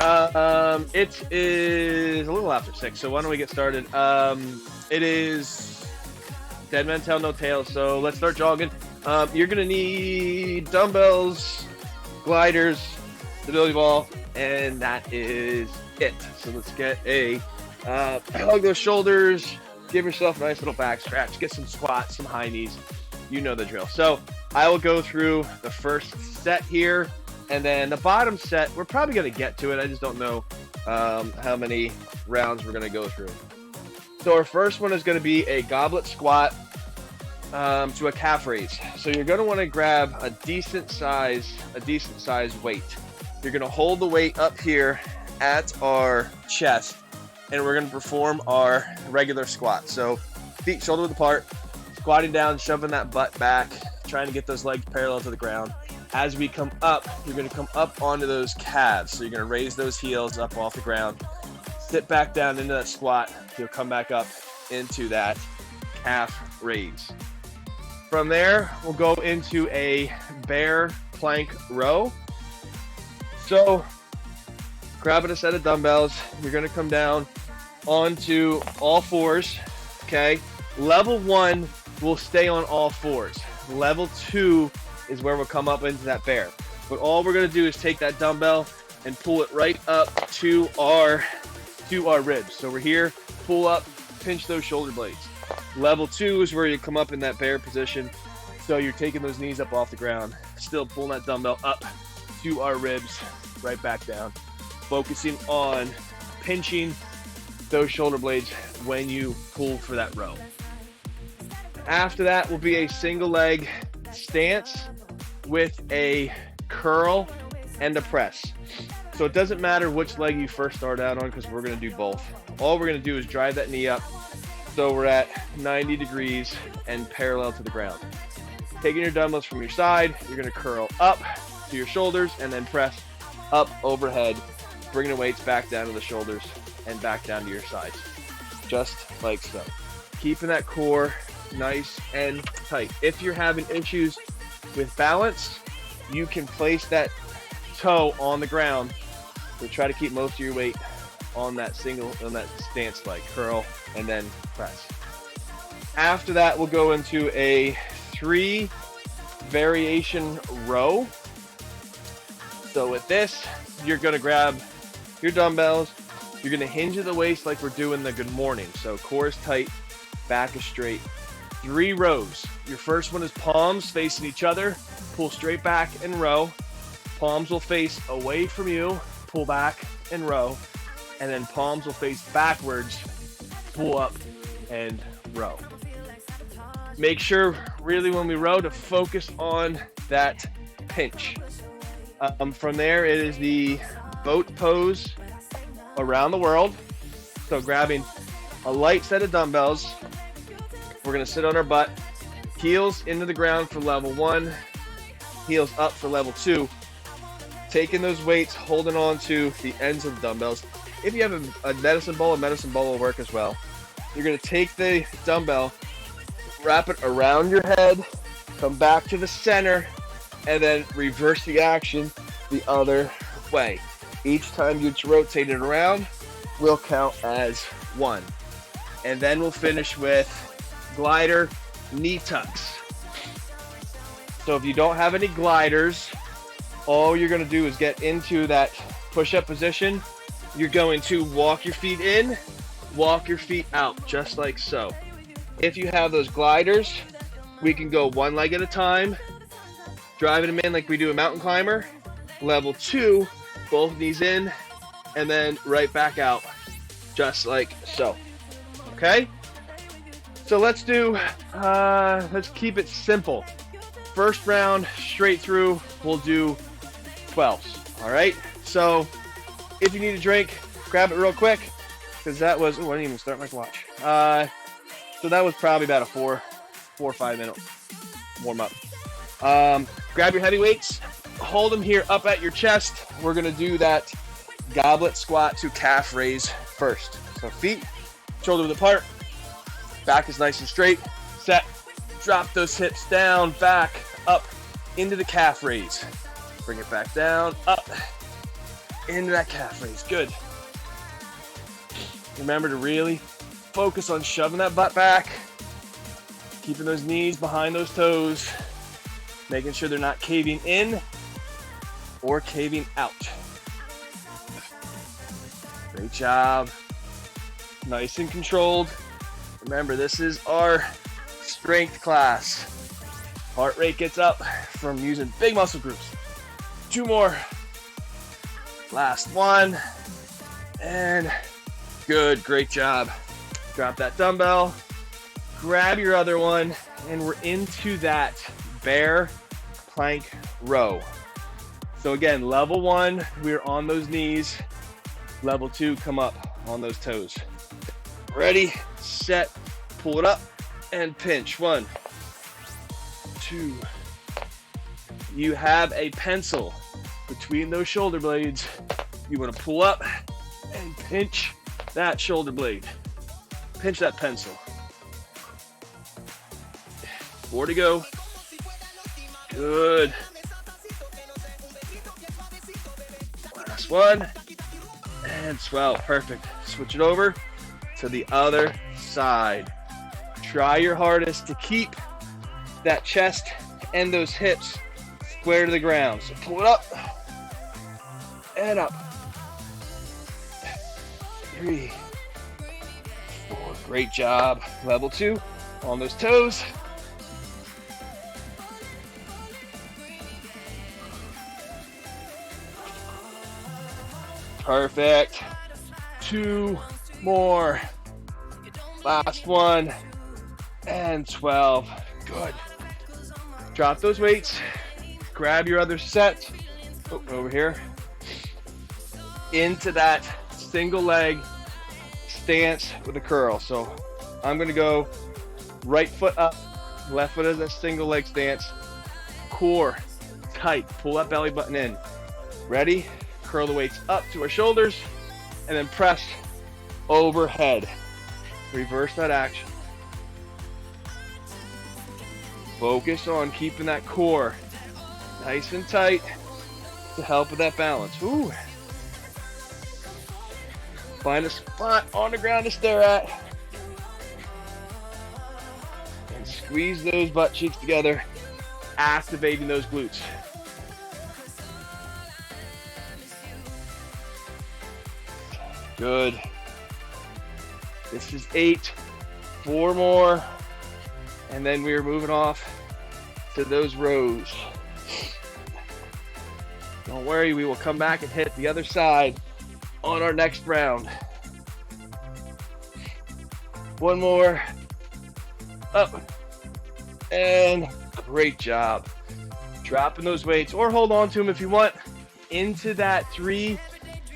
It is a little after 6, so why don't we get started? It is dead man tell no tale, so let's start jogging. You're gonna need dumbbells, gliders, stability ball, and that is it. So let's get hug those shoulders, give yourself a nice little back stretch, get some squats, some high knees. You know the drill. So I will go through the first set here, and then the bottom set, we're probably going to get to it. I just don't know how many rounds we're going to go through. So our first one is going to be a goblet squat to a calf raise. So you're going to want to grab a decent size weight. You're going to hold the weight up here at our chest, and we're going to perform our regular squat. So feet shoulder width apart, squatting down, shoving that butt back, trying to get those legs parallel to the ground. As we come up, you're going to come up onto those calves. So you're going to raise those heels up off the ground, sit back down into that squat. You'll come back up into that calf raise. From there, we'll go into a bear plank row. So grabbing a set of dumbbells, you're going to come down onto all fours, okay? Level 1 will stay on all fours. Level 2 is where we'll come up into that bear. But all we're going to do is take that dumbbell and pull it right up to our ribs. So we're here, pull up, pinch those shoulder blades. Level 2 is where you come up in that bear position. So you're taking those knees up off the ground, still pulling that dumbbell up to our ribs, right back down. Focusing on pinching those shoulder blades when you pull for that row. After that will be a single leg stance with a curl and a press. So it doesn't matter which leg you first start out on, because we're going to do both. All we're going to do is drive that knee up so we're at 90 degrees and parallel to the ground. Taking your dumbbells from your side, you're going to curl up to your shoulders and then press up overhead, bringing the weights back down to the shoulders and back down to your sides, just like so. Keeping that core nice and tight. If you're having issues with balance, you can place that toe on the ground, so try to keep most of your weight on that stance leg, curl and then press. After that, we'll go into a 3 variation row. So with this, you're going to grab your dumbbells, you're going to hinge at the waist like we're doing the good morning. So core is tight, back is straight. 3 rows. Your first one is palms facing each other. Pull straight back and row. Palms will face away from you. Pull back and row. And then palms will face backwards. Pull up and row. Make sure really when we row to focus on that pinch. From there, it is the boat pose around the world. So grabbing a light set of dumbbells, we're going to sit on our butt, heels into the ground for level 1, heels up for level 2. Taking those weights, holding on to the ends of the dumbbells. If you have a medicine ball will work as well. You're going to take the dumbbell, wrap it around your head, come back to the center, and then reverse the action the other way. Each time you rotate it around will count as 1. And then we'll finish with glider knee tucks. So if you don't have any gliders, all you're going to do is get into that push-up position. You're going to walk your feet in, walk your feet out, just like so. If you have those gliders, we can go one leg at a time, driving them in like we do a mountain climber. Level 2, both knees in, and then right back out, just like so. Okay? So let's keep it simple. First round, straight through, we'll do 12s. All right? So if you need a drink, grab it real quick, because that was, I didn't even start my watch. So that was probably about a 4 or 5 minute warm up. Grab your heavy weights, hold them here up at your chest. We're gonna do that goblet squat to calf raise first. So feet, shoulder width apart, back is nice and straight, set, drop those hips down, back, up, into the calf raise. Bring it back down, up, into that calf raise. Good. Remember to really focus on shoving that butt back, keeping those knees behind those toes, making sure they're not caving in or caving out. Great job. Nice and controlled. Remember, this is our strength class. Heart rate gets up from using big muscle groups. 2 more. Last one. And good, great job. Drop that dumbbell, grab your other one, and we're into that bear plank row. So again, level 1, we're on those knees. Level 2, come up on those toes. Ready, set, pull it up, and pinch. 1, 2. You have a pencil between those shoulder blades. You want to pull up and pinch that shoulder blade. Pinch that pencil. 4 to go. Good. Last one. And 12. Perfect. Switch it over to the other side. Try your hardest to keep that chest and those hips square to the ground. So pull it up and up. 3, 4. Great job. Level 2 on those toes. Perfect. 2 more. Last one. And 12. Good. Drop those weights. Grab your other set. Oh, over here. Into that single leg stance with a curl. So I'm going to go right foot up, left foot is a single leg stance. Core tight. Pull that belly button in. Ready? Curl the weights up to our shoulders and then press overhead. Reverse that action. Focus on keeping that core nice and tight to help with that balance. Ooh. Find a spot on the ground to stare at. And squeeze those butt cheeks together, activating those glutes. Good. This is 8. 4 more. And then we are moving off to those rows. Don't worry, we will come back and hit the other side on our next round. 1 more. Up. And great job. Dropping those weights, or hold on to them if you want, into that 3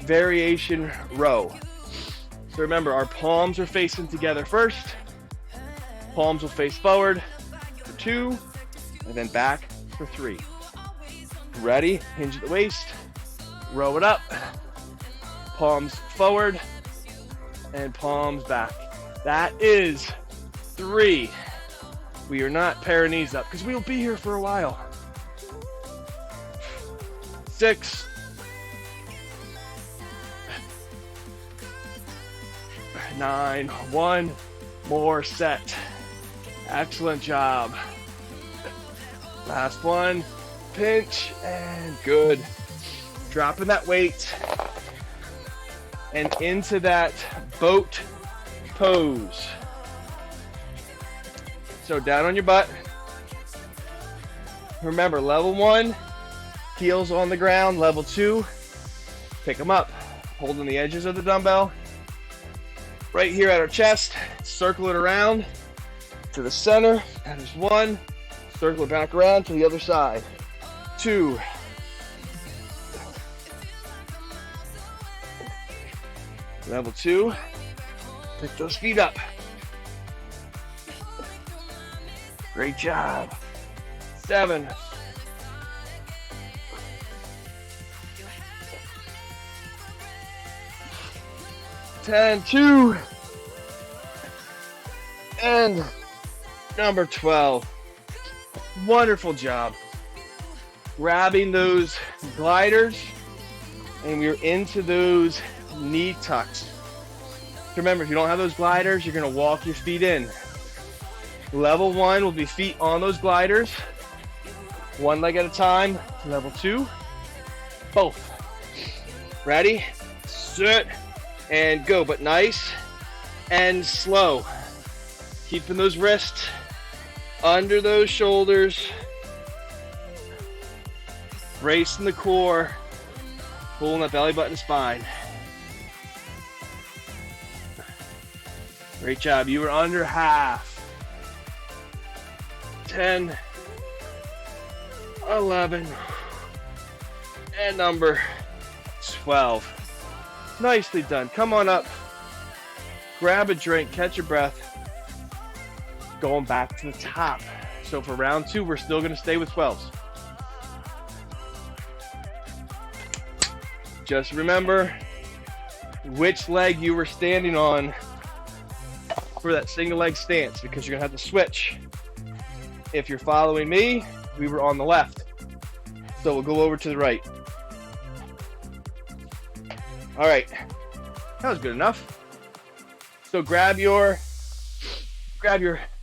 variation row. So remember, our palms are facing together first. Palms will face forward for 2, and then back for 3. Ready? Hinge at the waist. Row it up. Palms forward and palms back. That is 3. We are not pair knees up because we will be here for a while. 6. 9. 1 more set. Excellent job. Last one. Pinch and good. Dropping that weight and into that boat pose. So down on your butt. Remember, level 1, heels on the ground. Level 2, pick them up, holding the edges of the dumbbell. Right here at our chest, circle it around to the center. That is 1. Circle it back around to the other side. 2. Level 2. Pick those feet up. Great job. 7. 10, 2. And number 12. Wonderful job. Grabbing those gliders and we're into those knee tucks. Remember, if you don't have those gliders, you're gonna walk your feet in. Level 1 will be feet on those gliders, one leg at a time. Level 2, both. Ready, sit, and go, but nice and slow. Keeping those wrists under those shoulders, bracing the core, pulling that belly button spine. Great job. You were under half. 10, 11, and number 12. Nicely done. Come on up. Grab a drink, catch your breath. Going back to the top. So for round 2, we're still going to stay with 12s. Just remember which leg you were standing on for that single leg stance, because you're going to have to switch. If you're following me, we were on the left. So we'll go over to the right. All right, that was good enough. So grab your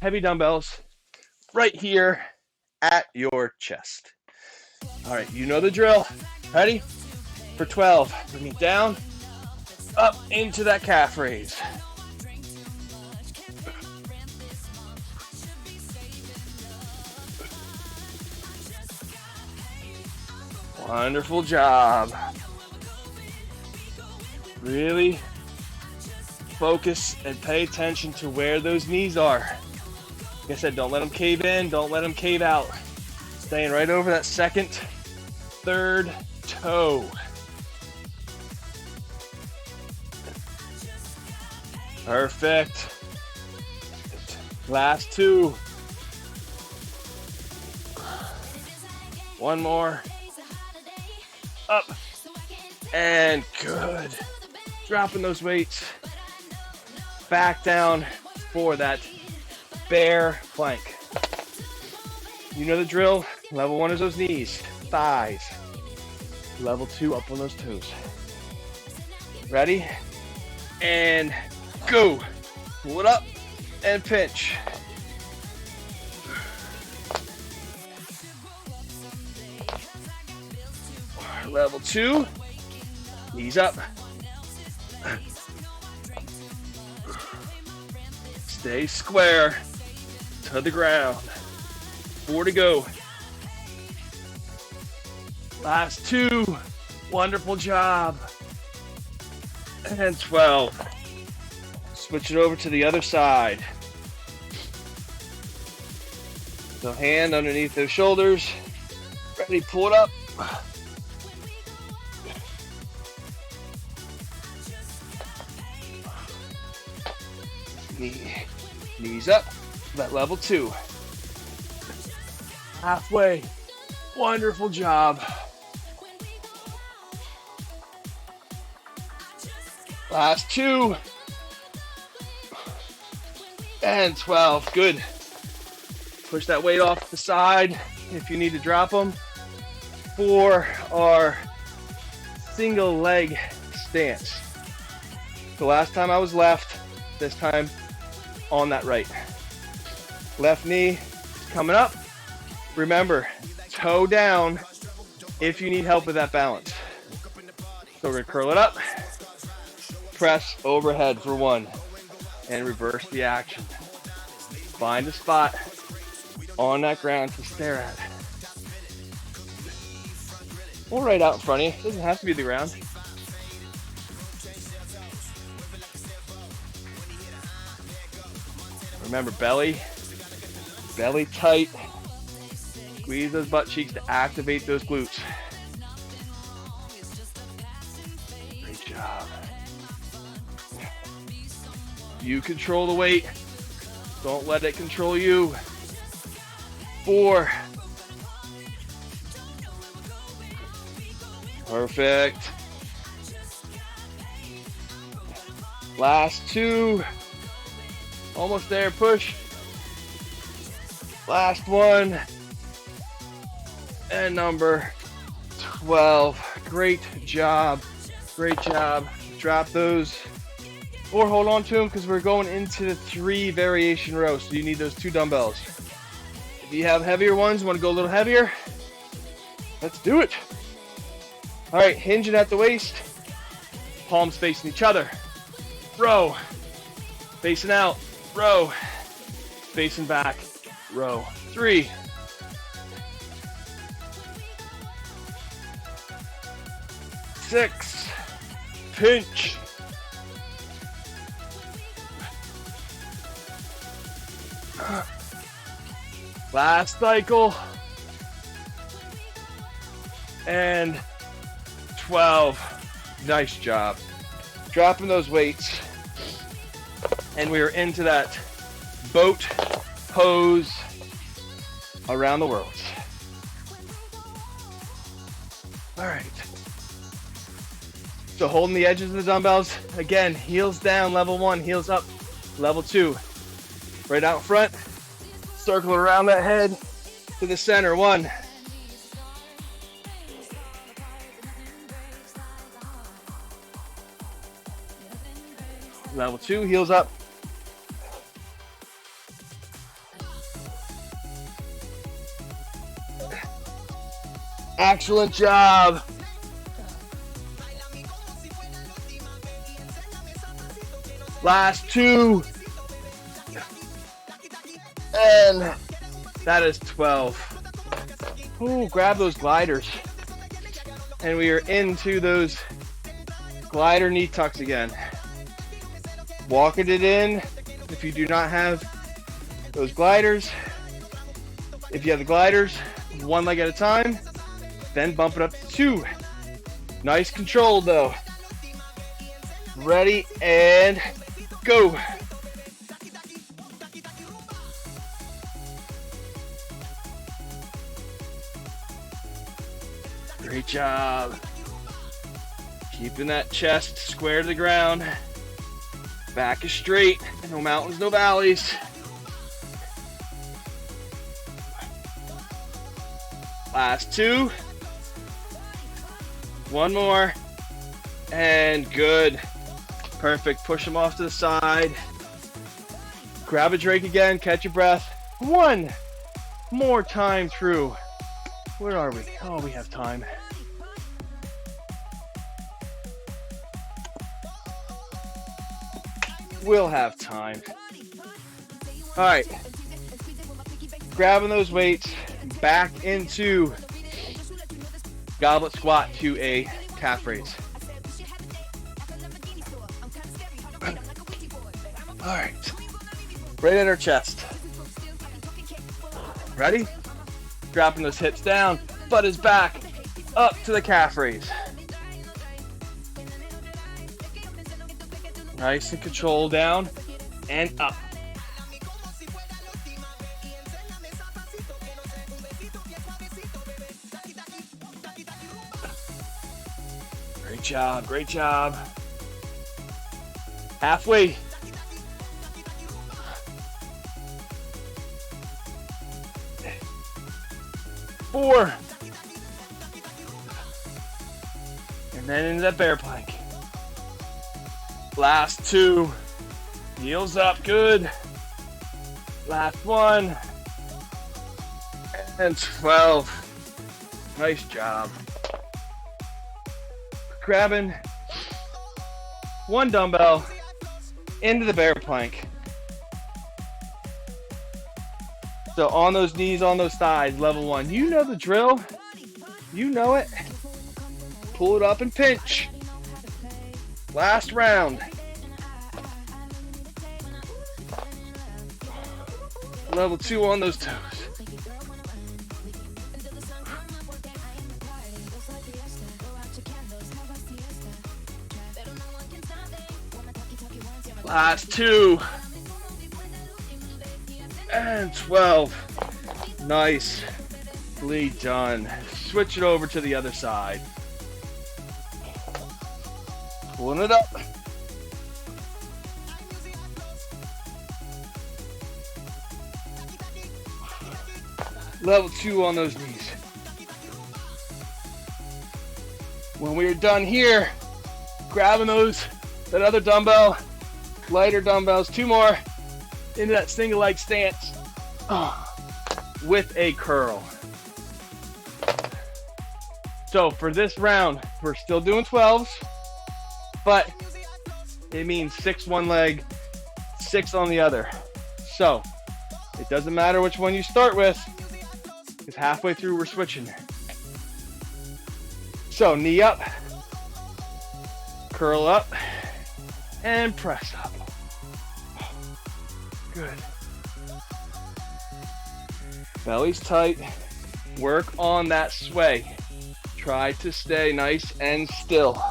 heavy dumbbells right here at your chest. All right, you know the drill. Ready? For 12, bring it down, up into that calf raise. Wonderful job. Really focus and pay attention to where those knees are. Like I said, don't let them cave in, don't let them cave out. Staying right over that second, third toe. Perfect. Last 2. One more. Up. And good. Dropping those weights. Back down for that bear plank. You know the drill. Level 1 is those knees, thighs. Level 2, up on those toes. Ready? And go. Pull it up and pinch. Level 2, knees up. Stay square to the ground. 4 to go. Last 2, wonderful job. And 12. Switch it over to the other side. So hand underneath those shoulders. Ready, pull it up. Knees up, that level 2. Halfway, wonderful job. Last 2. And 12, good. Push that weight off the side if you need to drop them. For our single leg stance. The last time I was left, this time on that right. Left knee coming up. Remember, toe down if you need help with that balance. So we're gonna curl it up, press overhead for 1, and reverse the action. Find a spot on that ground to stare at. Or right out in front of you. It doesn't have to be the ground. Remember, belly tight. Squeeze those butt cheeks to activate those glutes. Great job. You control the weight. Don't let it control you. 4. Perfect. Last 2. Almost there, push. Last 1. And number 12. Great job. Great job. Drop those or hold on to them because we're going into the 3 variation row. So you need those 2 dumbbells. If you have heavier ones, want to go a little heavier, let's do it. All right, hinging at the waist, palms facing each other. Row, facing out, row, facing back, row. 3. 6. Pinch. 7. Last cycle. And 12. Nice job. Dropping those weights. And we are into that boat pose around the world. All right. So holding the edges of the dumbbells. Again, heels down, level 1, heels up, level 2. Right out front. Circle around that head to the center. 1. Level 2, heels up. Excellent job. Last 2. And that is 12. Ooh, grab those gliders. And we are into those glider knee tucks again. Walking it in. If you do not have those gliders, if you have the gliders, 1 leg at a time, then bump it up to 2. Nice control though. Ready and go. Great job. Keeping that chest square to the ground. Back is straight. No mountains, no valleys. Last 2. 1 more. And good. Perfect. Push them off to the side. Grab a drink again. Catch your breath. 1 more time through. Where are we? Oh, we have time. We'll have time. All right. Grabbing those weights back into goblet squat to a calf raise. All right. Right at our chest. Ready? Dropping those hips down. Butt is back. Up to the calf raise. Nice and control down and up. Great job, great job. Halfway. Four. And then into that bear plank. Last 2. Heels up, good. Last 1. And 12. Nice job. Grabbing 1 dumbbell into the bear plank. So on those knees, on those thighs, level 1. You know the drill. You know it. Pull it up and pinch. Last round. Level 2 on those toes. Last 2. And 12. Nicely done. Switch it over to the other side. Pulling it up. Level 2 on those knees. When we're done here, grabbing that other dumbbell, lighter dumbbells, 2 more into that single leg stance with a curl. So for this round, we're still doing 12s, but it means 6 one leg, 6 on the other. So it doesn't matter which one you start with, because halfway through we're switching. So knee up, curl up, and press up. Good. Belly's tight. Work on that sway. Try to stay nice and still.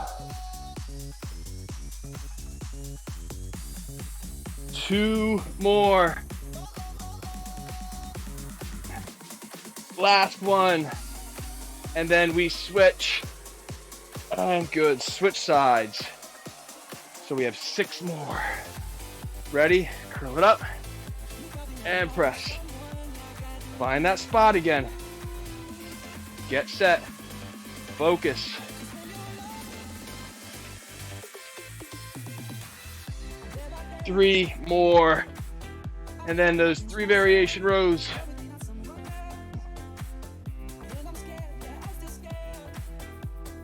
2 more. Last one. And then we switch. And good. Switch sides. So we have 6 more. Ready? Curl it up. And press. Find that spot again. Get set. Focus. Three more. And then those 3 variation rows.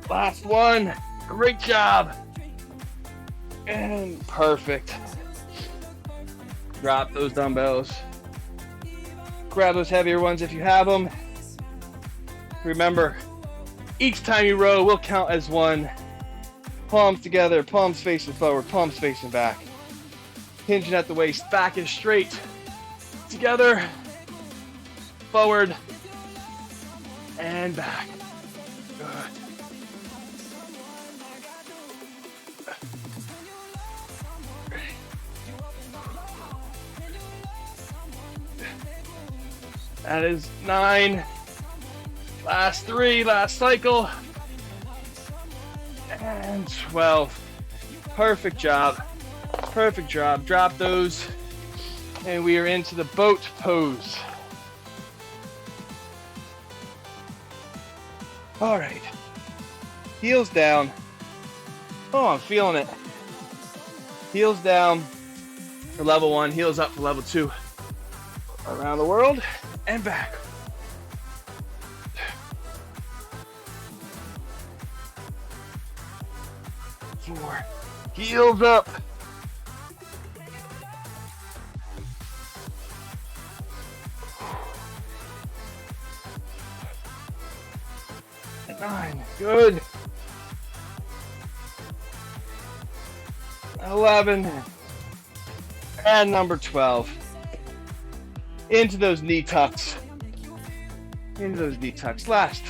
Last one. Great job. And perfect. Drop those dumbbells. Grab those heavier ones if you have them. Remember, each time you row will count as one. Palms together, palms facing forward, palms facing back. Hinging at the waist, back is straight. Together, forward, and back. Good. That is 9. Last 3, last cycle. And 12. Perfect job. Perfect job. Drop those. And we are into the boat pose. All right. Heels down. Oh, I'm feeling it. Heels down for level 1. Heels up for level 2. Around the world and back. 4. Heels up. 9. Good. 11. And number 12. Into those knee tucks. Into those knee tucks. Last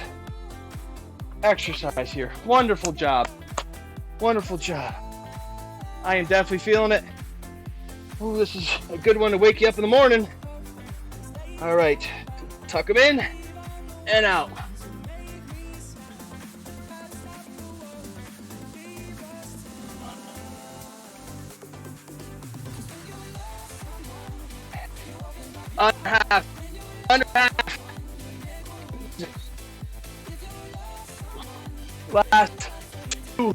exercise here. Wonderful job. Wonderful job. I am definitely feeling it. Oh, this is a good one to wake you up in the morning. All right. Tuck them in and out. Under half. Under half. Last 2.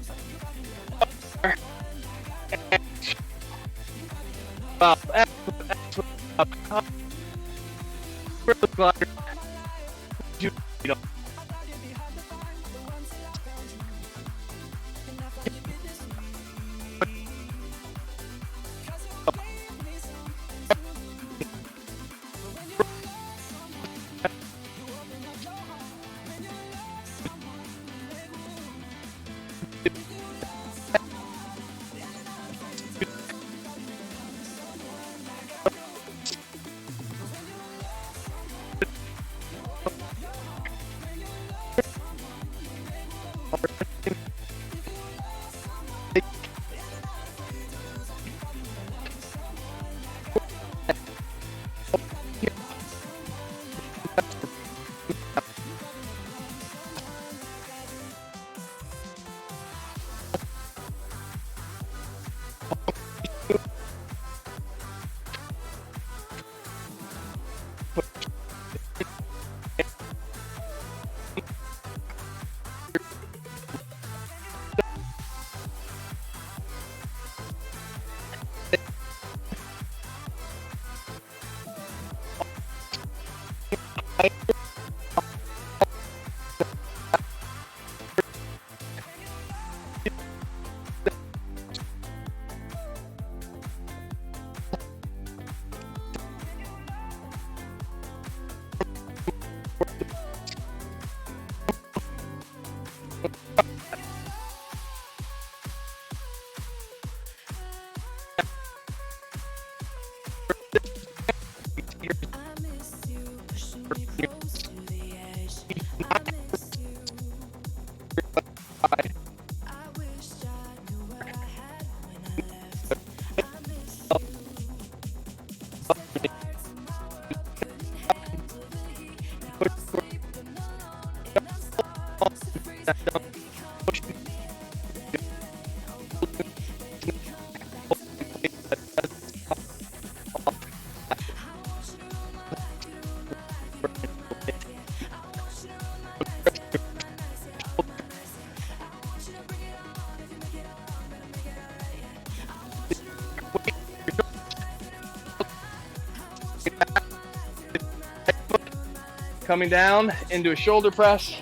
Coming down into a shoulder press,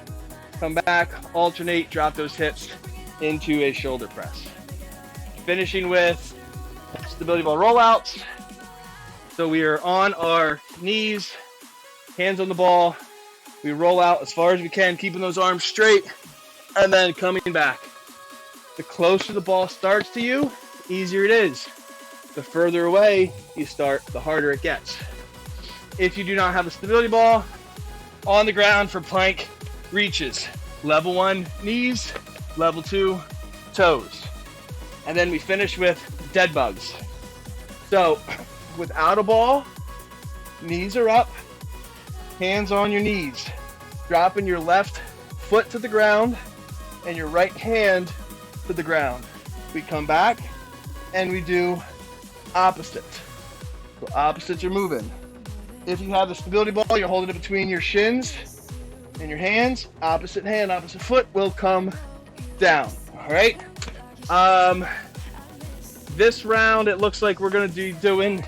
come back, alternate, drop those hips into a shoulder press. Finishing with stability ball rollouts. So we are on our knees, hands on the ball. We roll out as far as we can, keeping those arms straight, and then coming back. The closer the ball starts to you, the easier it is. The further away you start, the harder it gets. If you do not have a stability ball, on the ground for plank reaches. Level 1, knees. Level 2, toes. And then we finish with dead bugs. So, without a ball, knees are up, hands on your knees. Dropping your left foot to the ground and your right hand to the ground. We come back and we do opposite. So opposites are moving. If you have the stability ball, you're holding it between your shins and your hands. Opposite hand, opposite foot will come down. All right. This round, it looks like we're going to be doing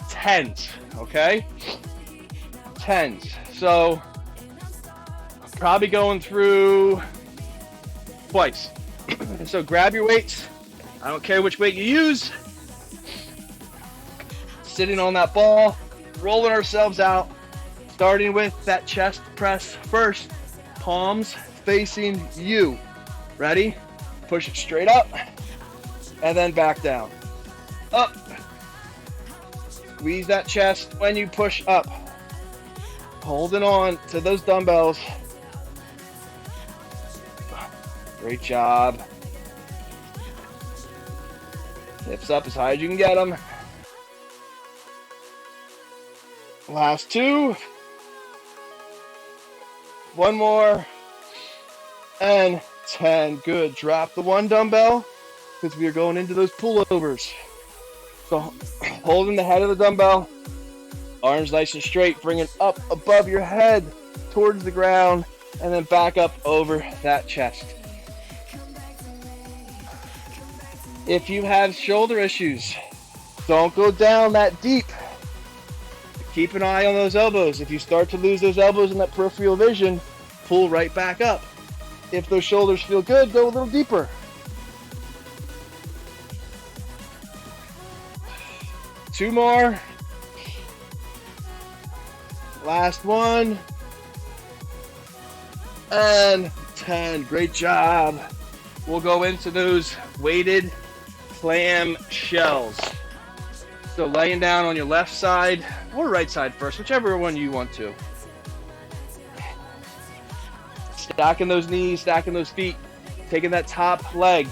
10s. Okay. 10s. So probably going through twice. So grab your weights. I don't care which weight you use. Sitting on that ball. Rolling ourselves out, starting with that chest press first, palms facing you. Ready? Push it straight up, and then back down. Up. Squeeze that chest when you push up. Holding on to those dumbbells. Great job. Hips up as high as you can get them. Last 2. 1 more. And 10. Good. Drop the 1 dumbbell because we are going into those pullovers. So holding the head of the dumbbell, arms nice and straight, bring it up above your head towards the ground, and then back up over that chest. If you have shoulder issues, don't go down that deep. Keep an eye on those elbows. If you start to lose those elbows in that peripheral vision, pull right back up. If those shoulders feel good, go a little deeper. Two more. Last one. And 10. Great job. We'll go into those weighted clam shells. So laying down on your left side or right side first, whichever one you want to. Stacking those knees, stacking those feet, taking that top leg,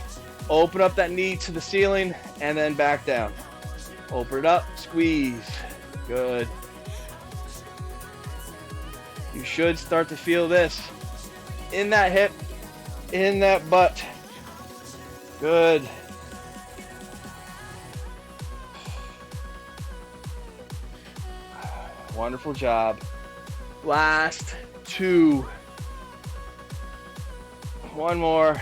open up that knee to the ceiling, and then back down. Open it up, squeeze. Good. You should start to feel this in that hip, in that butt. Good. Wonderful job. Last 2. One more.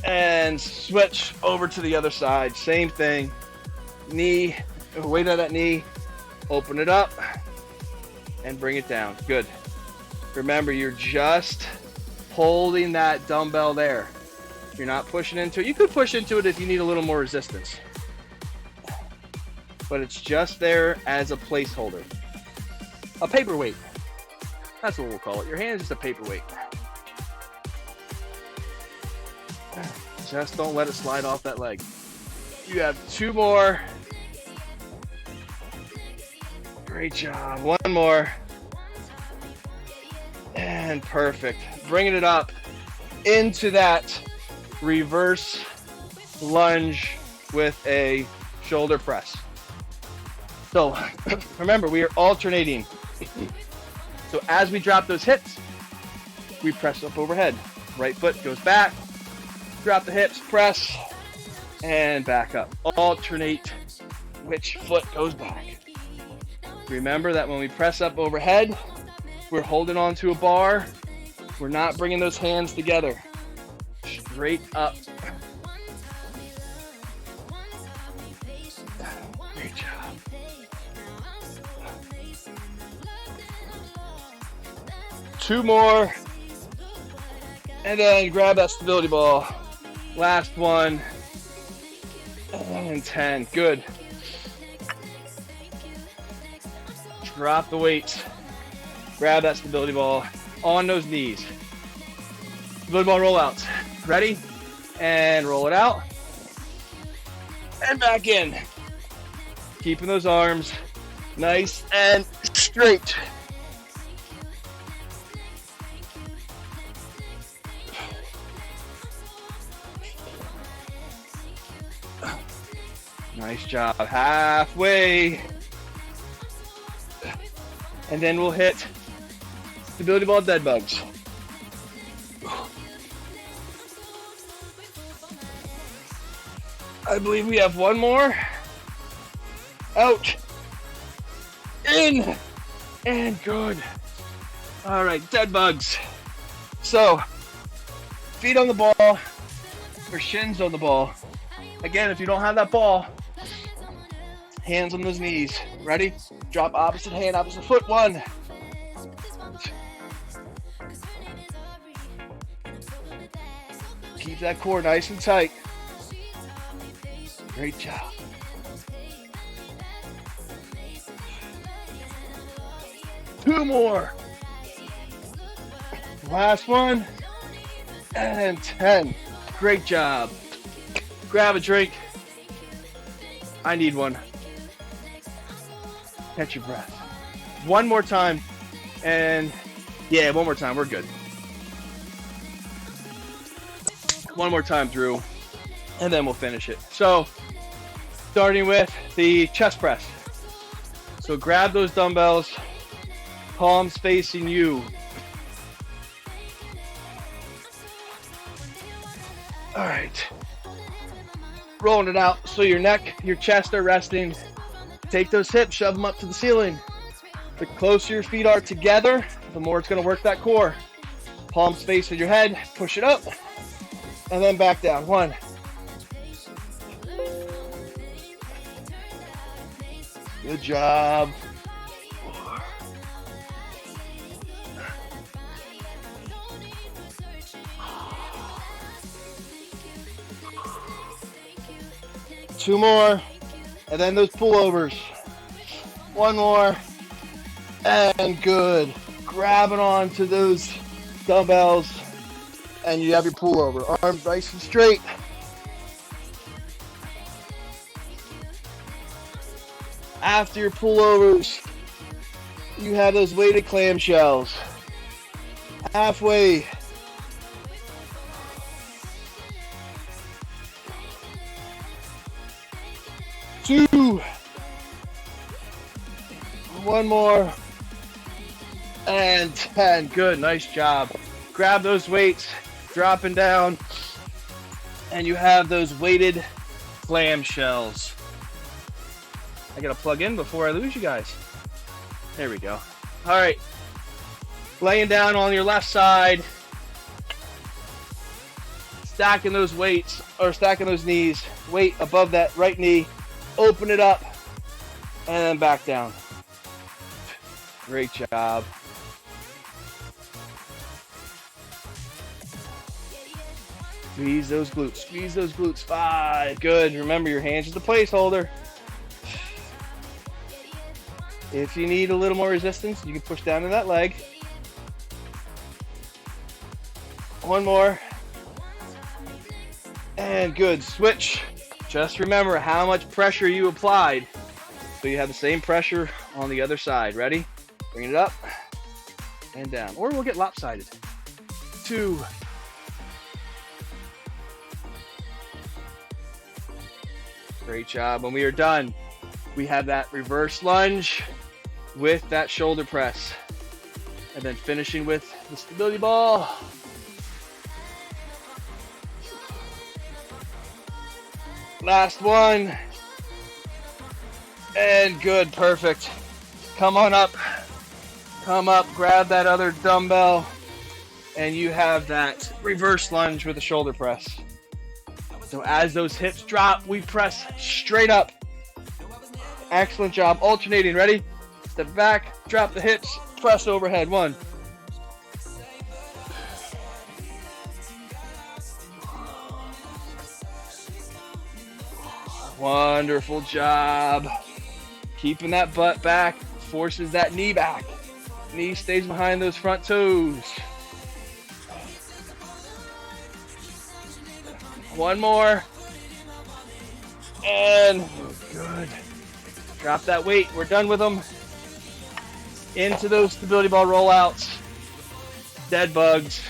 And switch over to the other side. Same thing. Knee, weight on that knee. Open it up and bring it down. Good. Remember, you're just holding that dumbbell there. You're not pushing into it. You could push into it if you need a little more resistance. But it's just there as a placeholder. A paperweight. That's what we'll call it. Your hand's just a paperweight. Just don't let it slide off that leg. You have 2 more. Great job. 1 more. And perfect. Bringing it up into that reverse lunge with a shoulder press. So remember, we are alternating. So as we drop those hips, we press up overhead. Right foot goes back, drop the hips, press, and back up. Alternate which foot goes back. Remember that when we press up overhead, we're holding on to a bar. We're not bringing those hands together. Straight up. Great job. Two more. And then grab that stability ball. Last one. And 10. Good. Drop the weights. Grab that stability ball on those knees. Stability ball rollouts. Ready? And roll it out. And back in. Keeping those arms nice and straight. Nice job. Halfway. And then we'll hit stability ball dead bugs. I believe we have one more. Out. In. And good. All right, dead bugs. So, feet on the ball or shins on the ball. Again, if you don't have that ball, hands on those knees. Ready? Drop opposite hand, opposite foot. 1. Keep that core nice and tight. Great job. Two more. Last one. And 10. Great job. Grab a drink. I need one. Catch your breath. One more time. And yeah, one more time. We're good. One more time through. And then we'll finish it. So, starting with the chest press. So grab those dumbbells. Palms facing you. All right. Rolling it out so your neck, your chest are resting. Take those hips, shove them up to the ceiling. The closer your feet are together, the more it's going to work that core. Palms facing your head, push it up, and then back down. 1. Good job. 2 more, and then those pullovers. 1 more, and good. Grabbing on to those dumbbells, and you have your pullover. Arms nice and straight. After your pullovers, you have those weighted clamshells. Halfway. Two. 1 more. And 10. Good. Nice job. Grab those weights. Dropping down. And you have those weighted clamshells. I gotta plug in before I lose you guys. There we go. All right. Laying down on your left side. Stacking those weights, or stacking those knees. Weight above that right knee. Open it up. And then back down. Great job. Squeeze those glutes. Squeeze those glutes. 5. Good. Remember, your hands is the placeholder. If you need a little more resistance, you can push down to that leg. 1 more. And good. Switch. Just remember how much pressure you applied, so you have the same pressure on the other side. Ready? Bring it up and down. Or we'll get lopsided. 2. Great job. When we are done, we have that reverse lunge with that shoulder press. And then finishing with the stability ball. Last one. And good, perfect. Come on up. Come up, grab that other dumbbell, and you have that reverse lunge with a shoulder press. So as those hips drop, we press straight up. Excellent job. Alternating. Ready? Step back, drop the hips, press overhead. 1. Wonderful job. Keeping that butt back, forces that knee back. Knee stays behind those front toes. 1 more. And good. Drop that weight. We're done with them. Into those stability ball rollouts. Dead bugs.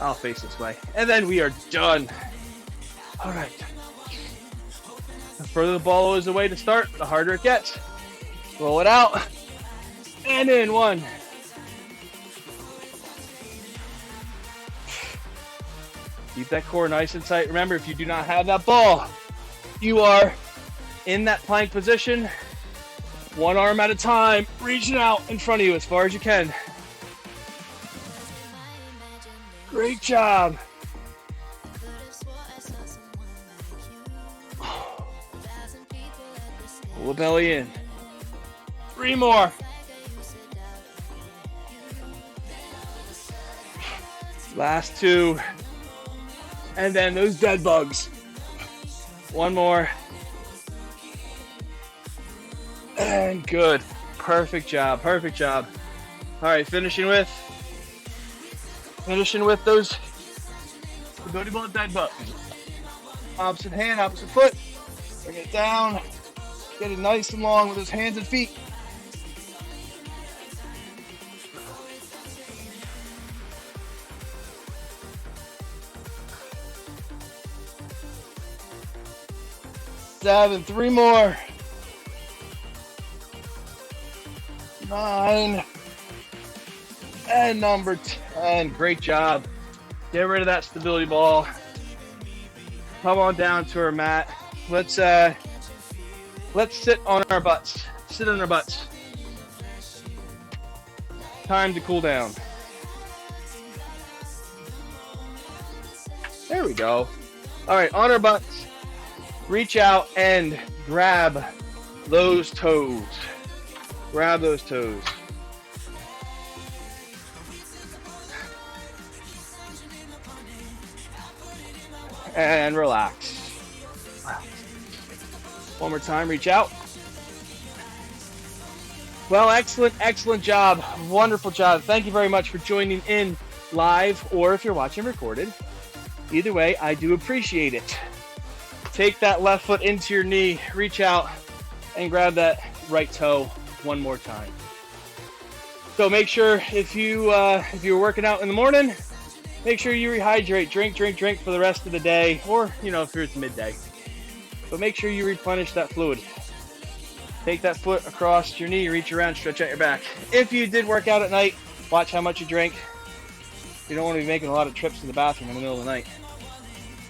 I'll face this way. And then we are done. All right. The further the ball is away to start, the harder it gets. Roll it out. And in. 1. Keep that core nice and tight. Remember, if you do not have that ball, you are in that plank position, 1 arm at a time, reaching out in front of you as far as you can. Great job. Pull the belly in. 3 more. Last 2. And then those dead bugs. 1 more. And good. Perfect job. Perfect job. All right, finishing with those stability ball dead bugs. Opposite hand, opposite foot. Bring it down. Get it nice and long with those hands and feet. Seven, 3 more. 9. And number 10. Great job. Get rid of that stability ball. Come on down to our mat. Let's sit on our butts. Sit on our butts. Time to cool down. There we go. All right, on our butts. Reach out and grab those toes. Grab those toes. And relax. One more time, reach out. Well, excellent job. Wonderful job. Thank you very much for joining in live, or if you're watching recorded. Either way, I do appreciate it. Take that left foot into your knee, reach out, and grab that right toe 1 more time. So make sure if you're working out in the morning, make sure you rehydrate, drink for the rest of the day, or if it's midday. But make sure you replenish that fluid. Take that foot across your knee, reach around, stretch out your back. If you did work out at night, watch how much you drink. You don't want to be making a lot of trips to the bathroom in the middle of the night.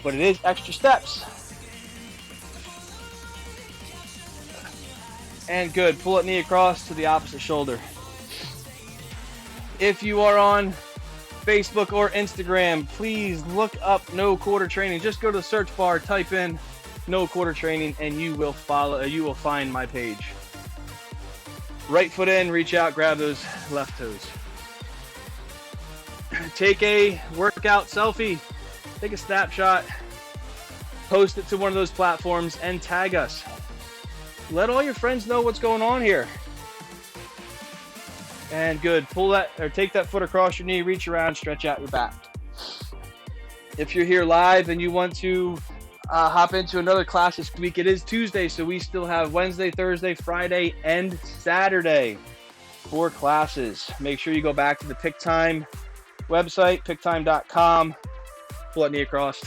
But it is extra steps. And good. Pull that knee across to the opposite shoulder. If you are on Facebook or Instagram, please look up No Quarter Training. Just go to the search bar, type in No Quarter Training, and you will find my page. Right foot in, reach out, grab those left toes. Take a workout selfie, take a snapshot, post it to one of those platforms, and tag us. Let all your friends know what's going on here. And good. Pull that, or take that foot across your knee, reach around, stretch out your back. If you're here live and you want to hop into another class this week, it is Tuesday, so we still have Wednesday, Thursday, Friday, and Saturday for classes. Make sure you go back to the Pick Time website, picktime.com. Pull that knee across,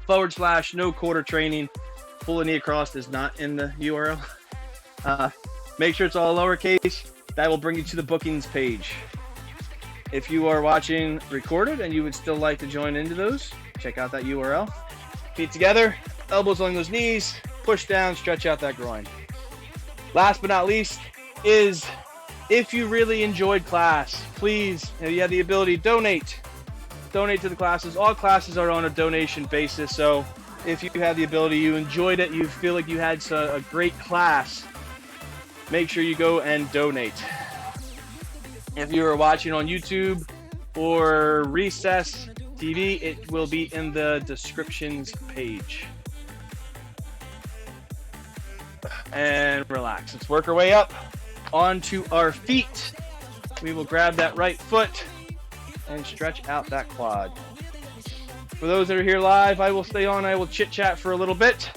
/ No Quarter Training. Pull the knee across is not in the URL. Make sure it's all lowercase. That will bring you to the bookings page. If you are watching recorded and you would still like to join into those, check out that URL. Feet together, elbows on those knees, push down, stretch out that groin. Last but not least is, if you really enjoyed class, please, if you have the ability, donate to the classes. All classes are on a donation basis, so if you have the ability, you enjoyed it, you feel like you had a great class, make sure you go and donate. If you are watching on YouTube or Recess TV, it will be in the descriptions page. And relax. Let's work our way up onto our feet. We will grab that right foot and stretch out that quad. For those that are here live, I will stay on. I will chit chat for a little bit.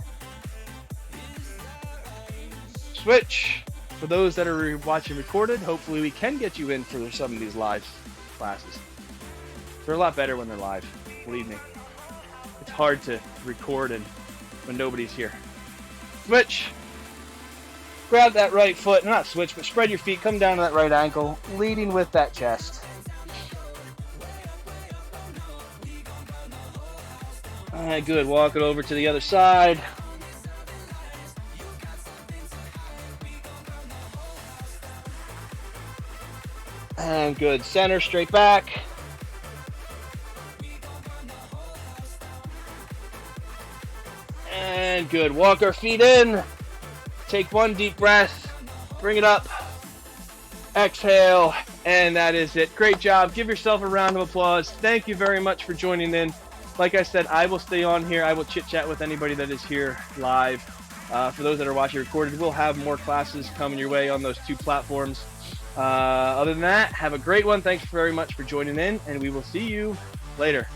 Switch. For those that are watching recorded, hopefully we can get you in for some of these live classes. They're a lot better when they're live, believe me. It's hard to record and when nobody's here. Switch. Grab that right foot, not switch, but spread your feet, come down to that right ankle, leading with that chest. All right, good. Walk it over to the other side. And good. Center, straight back. And good. Walk our feet in. Take one deep breath. Bring it up. Exhale. And that is it. Great job. Give yourself a round of applause. Thank you very much for joining in. Like I said, I will stay on here. I will chit chat with anybody that is here live. For those that are watching recorded, we'll have more classes coming your way on those two platforms. Other than that, have a great one. Thanks very much for joining in, and we will see you later.